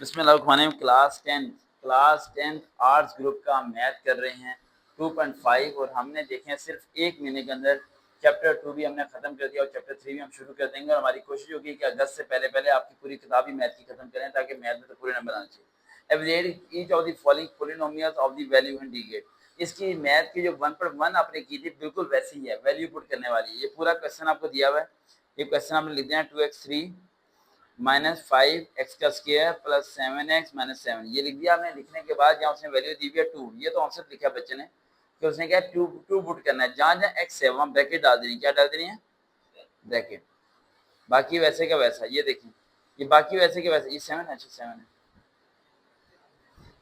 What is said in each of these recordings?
बिस्मिल्लाहिर्रहमानिर्रहीम। Class tenth arts group का हम मैथ कर रहे हैं 2.5 और हमने देखे हैं सिर्फ एक महीने के अंदर चैप्टर 2 भी हमने खत्म कर दिया और चैप्टर 3 भी हम शुरू कर देंगे। और हमारी कोशिश होगी कि अगस्त से पहले पहले आपकी पूरी किताब ही मैथ की खत्म करें ताकि मैथ में तो पूरे नंबर आने चाहिए। Average each of the following polynomials of the value indicate. इसकी मैथ की जो 1.1 आपने की थी बिल्कुल वैसी ही है, वैल्यू पुट करने वाली है। ये पूरा क्वेश्चन आपको दिया हुआ है। ये क्वेश्चन आपने लिख दिया 2x3 माइनस 5x का स्क्वायर प्लस 7x माइनस 7 ये लिख दिया आपने। लिखने के बाद जहाँ उसने वैल्यू दी हुई है 2, ये तो आंसर लिखा बच्चे ने कि उसने क्या 2 पुट करना है। जहाँ जहाँ x है वहाँ ब्रैकेट डाल देनी। क्या डाल देनी है? ब्रैकेट। बाकी वैसे का वैसा। ये देखिए, ये बाकी वैसे के वैसे। ये 7 है, अच्छा 7 है।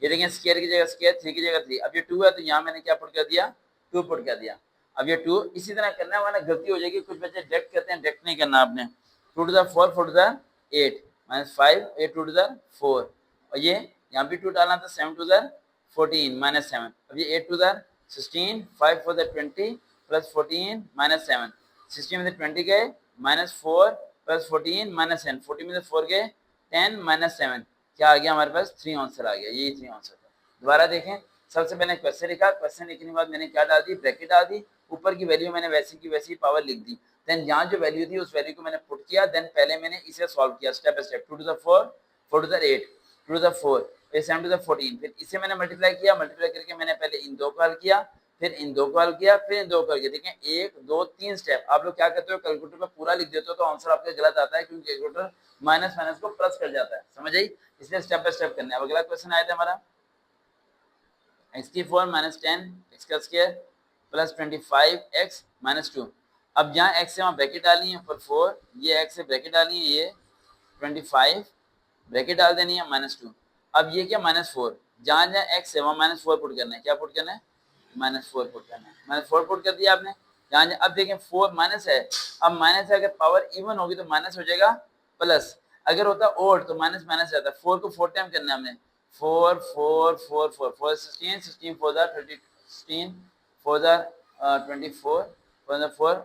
ये देखें, स्क्वायर की जगह स्क्वायर, 3 की जगह 3। अब ये 2 है तो यहाँ मैंने क्या पुट कर दिया? 2 पुट कर दिया। अब ये 2 इसी तरह करना है, वरना गलती हो जाएगी। कुछ बच्चे डायरेक्ट करते हैं, डायरेक्ट नहीं करना आपने। 2 to the 4 4 to the 8 minus 5 8 2 to the 4 और ये यहाँ भी 2 डालना था 7 टू द 14 माइनस 7। अब ये 8 to the 16 5 4 the 20 plus 14 minus 7। 16 में से 20 गए माइनस 4 प्लस 14 माइनस 10। 40 में से 4 गए 10 माइनस 7। क्या आ गया हमारे पास? 3 आंसर आ गया। यही 3 आंसर था। दोबारा देखें, सबसे पहले क्वेश्चन लिखा, क्वेश्चन लिखने के बाद मैंने क्या डाल दी? ब्रैकेट डाल दी। ऊपर की वैल्यू मैंने वैसी की वैसी पावर लिख दी। देन यहाँ जो वैल्यू थी उस वैल्यू को मैंने पुट किया। देन पहले मैंने इसे सॉल्व किया step by step. 2 to the 4 4 to the 8 2 to the 4 फिर 7 टू द 14। फिर इसे मैंने मल्टीप्लाई किया। मल्टीप्लाई करके मैंने पहले इन दो को हल किया, फिर इन दो को हल किया, फिर इन दो को हल किया। देखें 1 2 3 स्टेप। आप लोग क्या करते हो? कैलकुलेटर में पूरा लिख देते हो तो आंसर आपका गलत आता है, क्योंकि कैलकुलेटर माइनस माइनस को प्लस कर जाता है। समझ आई? इसलिए स्टेप बाय स्टेप करना है। अब अगला क्वेश्चन आया था हमारा x4 माइनस 10 x का स्क्वायर प्लस 25x माइनस 2। अब जहाँ x है वहाँ ब्रैकेट डालनी है, ऊपर 4, ये x है ब्रैकेट डालनी है, ये 25 ब्रैकेट डाल देनी है माइनस 2। अब ये क्या? माइनस 4। जहाँ जहाँ x है वहाँ माइनस 4 पुट करना है। क्या पुट करना है? माइनस 4 पुट करना है। माइनस 4 पुट कर दिया आपने। जहाँ अब देखें 4 माइनस है। अब माइनस है, अगर पावर इवन होगी तो माइनस हो जाएगा प्लस। अगर होता ओड तो माइनस माइनस रहता। 4 को 4 टाइम करना है हमने। 4 4 4 4 4 16 16 4 the 30 16 4 the 24 4 the 4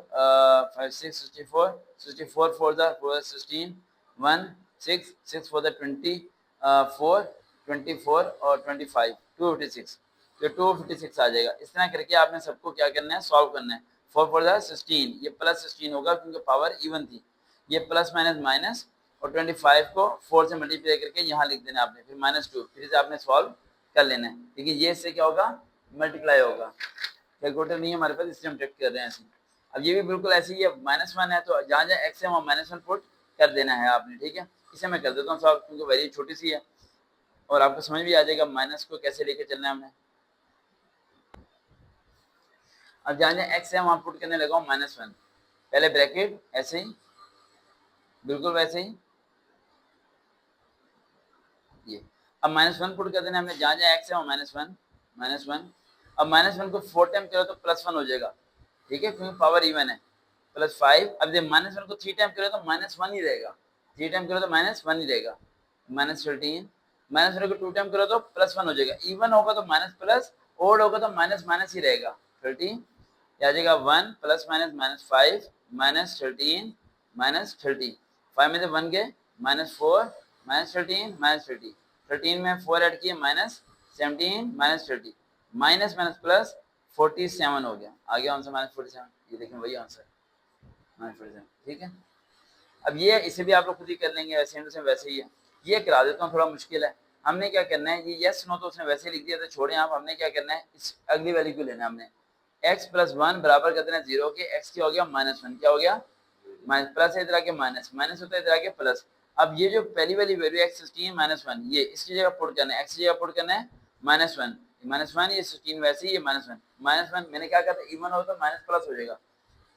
5 6 64 64 4 the 4 16 1 6 6 4 the 20 4 24 और 25 256। तो 256 आ जाएगा। इस तरह करके आपने सबको क्या करना है? सॉल्व करना है। 4 4 द 16, ये प्लस 16 होगा क्योंकि पावर इवन थी। ये प्लस माइनस माइनस और 25 को 4 से मल्टीप्लाई करके यहाँ लिख देना आपने। फिर माइनस 2, फिर से आपने सॉल्व कर लेना है। देखिए ये इससे क्या होगा? मल्टीप्लाई होगा। कैलकुलेटर नहीं है हमारे पास, इसलिए हम चेक कर रहे हैं ऐसे। अब ये भी बिल्कुल ऐसे ही है। -1 है तो जहाँ जहाँ x है वहाँ -1 पुट कर देना है आपने। ठीक है, इसे मैं कर देता हूँ सॉल्व क्योंकि वैल्यू छोटी सी है और आपको समझ भी आ जाएगा माइनस को कैसे लेके चलना है हमने। अब जहाँ जहाँ x है वहाँ पुट करने लगा हूँ -1। पहले ब्रैकेट ऐसे ही, बिल्कुल वैसे ही ये। अब -1 पुट कर देना हमने। जहाँ जहाँ x है वहाँ -1। अब -1 को 4 टाइम करो तो +1 हो जाएगा। ठीक है, क्योंकि पावर इवन है। +5। अब जब -1 को 3 टाइम करो तो -1 ही रहेगा। 3 टाइम करो तो -1 ही रहेगा। -13। -1 को 2 टाइम करो तो +1 हो जाएगा। इवन होगा तो माइनस प्लस, ओड होगा तो माइनस माइनस ही रहेगा। 30 आ जाएगा 1 प्लस माइनस -5 -13 -30। 5 में से 1 गए -4 -13 -30। 13 में 4 ऐड किए -17 -30। माइनस माइनस प्लस 47 हो गया। आ गया आंसर -47। ये देखें वही आंसर -47। ठीक है, अब ये इसे भी आप लोग खुद ही कर लेंगे, वैसे वैसे ही है। ये करा देता हूँ, थोड़ा मुश्किल है। हमने क्या करना है, ये यस नो तो उसने वैसे लिख दिया तो छोड़े आप। हमने क्या करना है, इस अगली वैल्यू को लेना है हमने। x प्लस 1 बराबर कर देना 0 के। x क्या हो गया? -1। क्या हो गया? माइनस प्लस है इधर आके माइनस, माइनस होता है इधर आके प्लस। अब ये जो पहली वाली वैल्यू x 16 -1, ये इसकी जगह पुट करना है। x की जगह पुट करना है -1 -1, ये 16 वैसे ही ये -1 -1। मैंने क्या कहा था? इवन हो तो माइनस प्लस हो जाएगा।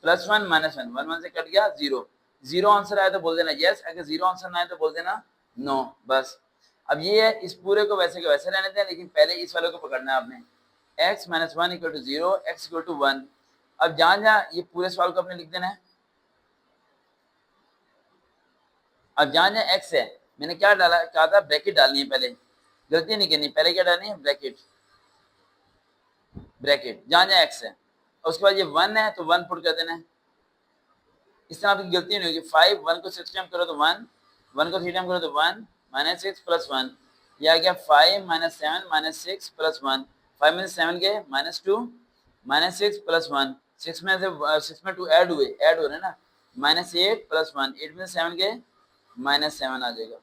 +1 -1 1 1 से कट गया 0। 0 आंसर आया तो बोल देना यस, अगर 0 आंसर ना आए तो बोल देना नो। बस अब ये है, इस पूरे को वैसे के वैसे रहने दें, लेकिन पहले इस वाले को पकड़ना है आपने। x -1 = 0 x = 1। अब जहां जहां ये पूरे सवाल को आपने लिख देना है। अब जहां जहां x है मैंने क्या डाला, कहा था ब्रैकेट डालनी है। पहले गलती नहीं करनी, पहले क्या डालनी है? ब्रैकेट। ब्रैकेट जहां जहां x है, और उसके बाद ये 1 है तो 1 पुट कर देना है। इस तरह आपकी गलती नहीं होगी। 5 1 को 6 टाइम करो तो 1, 1 को 3 टाइम करो तो 1 -6 + 1 ये आ गया 5 माइनस 7 माइनस 6 प्लस 1। 5 में 7 गए माइनस 2 माइनस 6 प्लस 1। 6 में से 6 में 2 ऐड हो रहे हैं ना, माइनस 8 प्लस 1। 8 में 7 गए माइनस 7 आ जाएगा।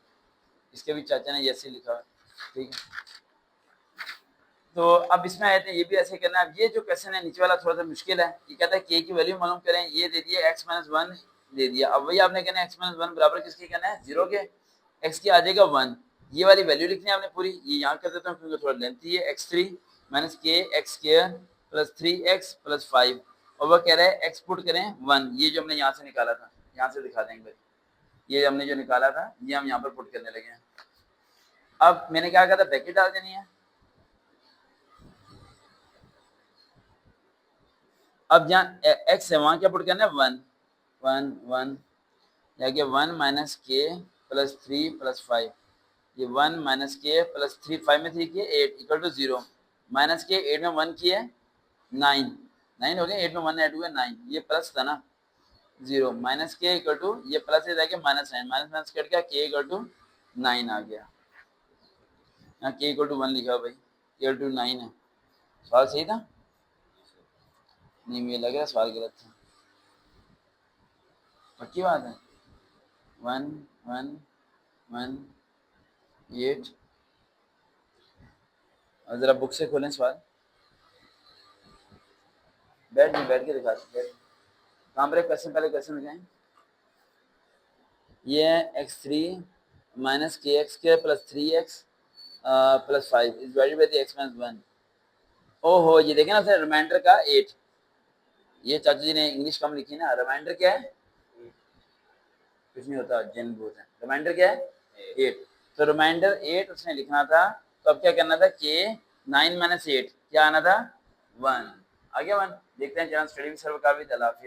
इसके भी चाचा ने जैसे लिखा है, ठीक है। तो अब इसमें आए थे, ये भी ऐसे करना है। अब ये जो क्वेश्चन है नीचे वाला थोड़ा सा मुश्किल है। ये कहता है के की वैल्यू मालूम करें, ये दे दिया x माइनस 1 दे दिया। अब वही आपने कहना है x माइनस 1 बराबर किसके कहना है, 0 के। x की आ जाएगा 1, ये वाली वैल्यू लिखनी है आपने पूरी। ये यहाँ कर देता हूँ क्योंकि थोड़ा लेंथी है। x3 माइनस के x square plus 3x plus 5, और वह कह रहा है x पुट करें 1। ये जो हमने यहाँ से निकाला था, यहाँ से दिखा देंगे भाई, ये हमने जो निकाला था ये हम यहाँ पर पुट करने लगे हैं। अब मैंने क्या कहा था, ब्रैकेट डाल देनी है। अब जहाँ x है वहां क्या पुट करना है, 1 1 1, या 1 माइनस के प्लस 3 प्लस 5। ये 1 माइनस के प्लस 3, 5 में 3 किए 8 इक्वल टू 0। माइनस के 8 में 1 किए 9, 9 हो गया। 8 में 1 ऐड हुआ 9, ये प्लस था ना 0। माइनस के इक्वल टू, ये प्लस है जाके माइनस 9, माइनस माइनस कट गया, के इक्वल टू 9 आ गया। यहाँ के इक्वल टू 1 लिखा भाई, के इक्वल टू 9 है। सवाल सही था? नहीं, मुझे लग रहा है सवाल गलत था। पक्की बात है। 1 1 1 8। और जरा बुक से खोलें सवाल। बैठ के दिखा सकते हैं। कहाँ पर क्वेश्चन, पहले क्वेश्चन दिखाएं। ये है x3 माइनस के x square plus 3x plus 5 is divided by the x minus 1। ओहो, ये देखें ना सर, रिमाइंडर का 8। ये चाचू जी ने इंग्लिश कम लिखी ना। रिमाइंडर क्या है, कुछ नहीं होता, जिन बोलते हैं। रिमाइंडर क्या है, 8। तो रिमाइंडर 8 उसने लिखना था। तो अब क्या करना था, के 9 माइनस 8 क्या आना था, 1 आ गया 1। देखते हैं चैनल स्टडी विद सर का भी दलाफी।